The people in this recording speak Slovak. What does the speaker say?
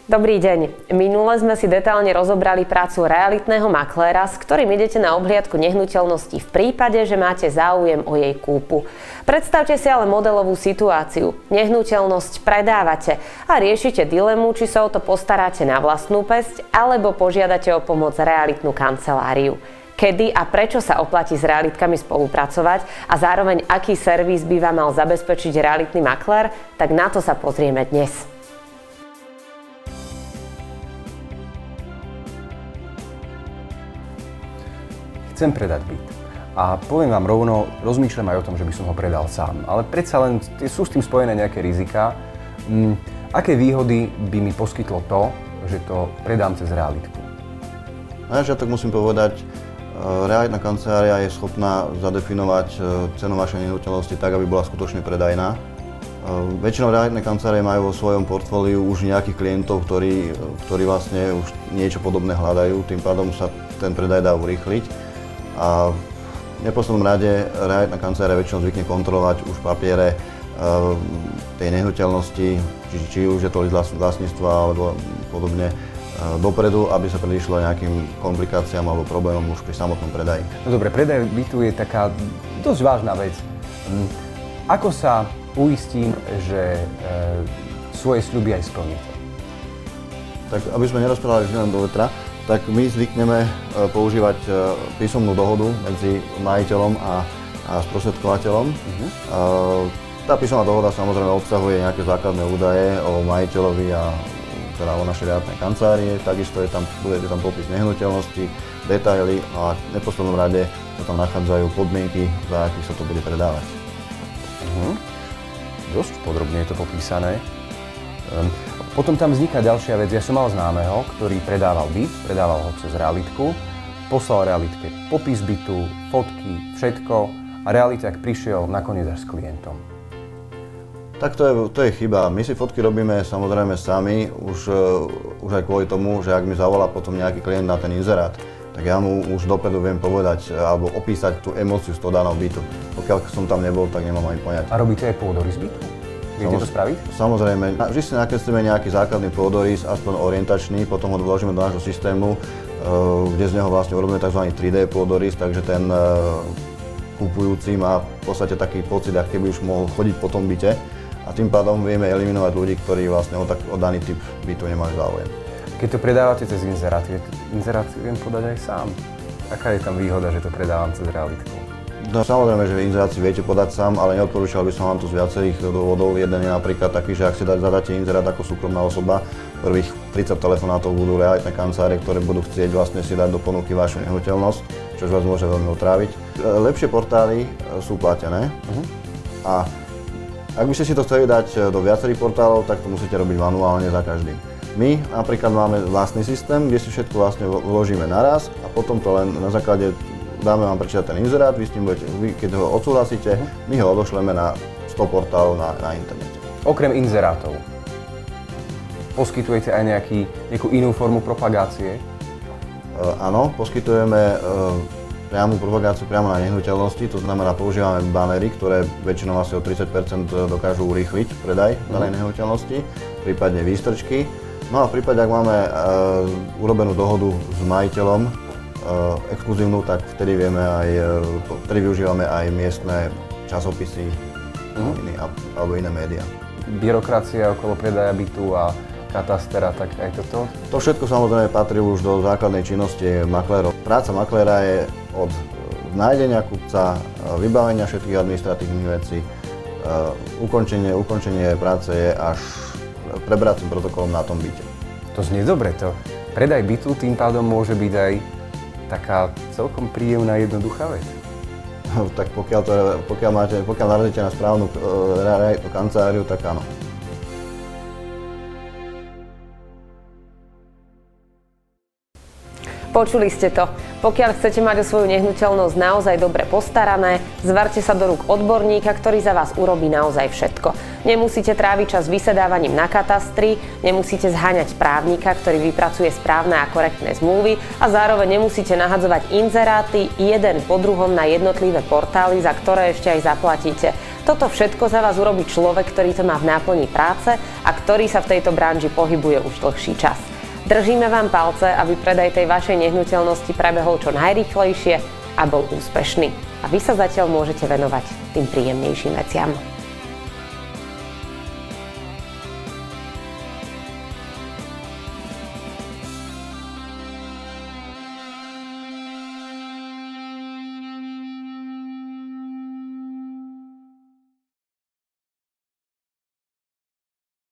Dobrý deň. Minule sme si detailne rozobrali prácu realitného makléra, s ktorým idete na obhliadku nehnuteľnosti v prípade, že máte záujem o jej kúpu. Predstavte si ale modelovú situáciu. Nehnuteľnosť predávate a riešite dilemu, či sa o to postaráte na vlastnú päsť alebo požiadate o pomoc realitnú kanceláriu. Kedy a prečo sa oplatí s realitkami spolupracovať a zároveň aký servis by vám mal zabezpečiť realitný maklér, tak na to sa pozrieme dnes. Chcem predať byt. A poviem vám rovno, rozmýšľam aj o tom, že by som ho predal sám. Ale predsa len sú s tým spojené nejaké riziká. Aké výhody by mi poskytlo to, že to predám cez realitku? Na začiatok musím povedať, realitná kancelária je schopná zadefinovať cenu vašej nehnuteľnosti tak, aby bola skutočne predajná. Väčšinou realitné kancelárie majú vo svojom portfóliu už nejakých klientov, ktorí vlastne už niečo podobné hľadajú, tým pádom sa ten predaj dá urýchliť. A v neposlednom rade realitná kancelária väčšinou zvykne kontrolovať už papiere tej nehnuteľnosti, či už je to list vlastníctva alebo podobne dopredu, aby sa predišlo nejakým komplikáciám alebo problémom už pri samotnom predaji. No dobre, predaj bytu je taká dosť vážna vec. Ako sa uistím, že svoje sľuby aj splníte? Tak aby sme nerozprávali len do vetra, tak my zvykneme používať písomnú dohodu medzi majiteľom a sprostredkovateľom. Tá písomná dohoda samozrejme obsahuje nejaké základné údaje o majiteľovi a teda o našej realitnej kancelárii. Takisto bude tam popis nehnuteľnosti, detaily a v neposlednom rade sa tam nachádzajú podmienky, za akých sa to bude predávať. Dosť podrobne je to popísané. Potom tam vzniká ďalšia vec. Ja som mal známeho, ktorý predával byt, predával ho cez realitku, poslal realitke popis bytu, fotky, všetko a realiták prišiel nakoniec až s klientom. Tak to je chyba. My si fotky robíme samozrejme sami, už aj kvôli tomu, že ak mi zavolá potom nejaký klient na ten inzerát, tak ja mu už dopredu viem povedať alebo opísať tú emóciu z toho daného bytu. Pokiaľ som tam nebol, tak nemám ani poňať. A robíte aj pôdorys bytu? Viete to spraviť? Samozrejme. Vždy si nakreslíme nejaký základný pôdorys, aspoň orientačný, potom ho vložíme do nášho systému, kde z neho vlastne urobíme tzv. 3D pôdorys, takže ten kupujúci má v podstate taký pocit, ako keby už mohol chodiť po tom byte a tým pádom vieme eliminovať ľudí, ktorí vlastne o daný typ bytu nemajú záujem. Keď to predávate cez inzerát, inzerát viem podať aj sám. Aká je tam výhoda, že to predávam cez realitku? No samozrejme, že inzerát si viete podať sám, ale neodporúčal by som vám to z viacerých dôvodov. Jeden je napríklad taký, že ak si zadáte inzerát ako súkromná osoba, prvých 30 telefonátov budú realitné kancelárie, ktoré budú chcieť vlastne si dať do ponuky vašu nehnuteľnosť, čo vás môže veľmi otráviť. Lepšie portály sú platené a ak by ste si to chceli dať do viacerých portálov, tak to musíte robiť manuálne za každým. My napríklad máme vlastný systém, kde si všetko vlastne vložíme naraz a potom to len na základe dáme vám prečítať ten inzerát, vy s tým budete, keď ho odsúhlasíte, my ho odošleme na 100 portálov na internete. Okrem inzerátov, poskytujete aj nejakú inú formu propagácie? Áno, poskytujeme priamu propagáciu priamo na nehnuteľnosti, to znamená používame banery, ktoré väčšinou asi o 30% dokážu urýchliť predaj danej nehnuteľnosti, prípadne výstrčky. No a v prípade, ak máme urobenú dohodu s majiteľom, exkluzívnu, tak vtedy využívame aj miestne časopisy alebo iné médiá. Byrokracia okolo predaja bytu a katastera, tak aj toto? To všetko samozrejme patrí už do základnej činnosti maklérov. Práca makléra je od nájdenia kupca, vybavenia všetkých administratívnych vecí, ukončenie práce je až preberacím protokolom na tom byte. To znie dobre, to predaj bytu tým pádom môže byť aj taká celkom príjemná, jednoduchá vec. Tak pokiaľ narazíte na správnu realitnú kanceláriu, tak áno. Počuli ste to. Pokiaľ chcete mať o svoju nehnuteľnosť naozaj dobre postarané, zvarte sa do rúk odborníka, ktorý za vás urobí naozaj všetko. Nemusíte tráviť čas vysedávaním na katastri, nemusíte zháňať právnika, ktorý vypracuje správne a korektné zmluvy a zároveň nemusíte nahadzovať inzeráty jeden po druhom na jednotlivé portály, za ktoré ešte aj zaplatíte. Toto všetko za vás urobí človek, ktorý to má v náplni práce a ktorý sa v tejto branži pohybuje už dlhší čas. Držíme vám palce, aby predaj tej vašej nehnuteľnosti prebehol čo najrýchlejšie a bol úspešný. A vy sa zatiaľ môžete venovať tým príjemnejším veciam.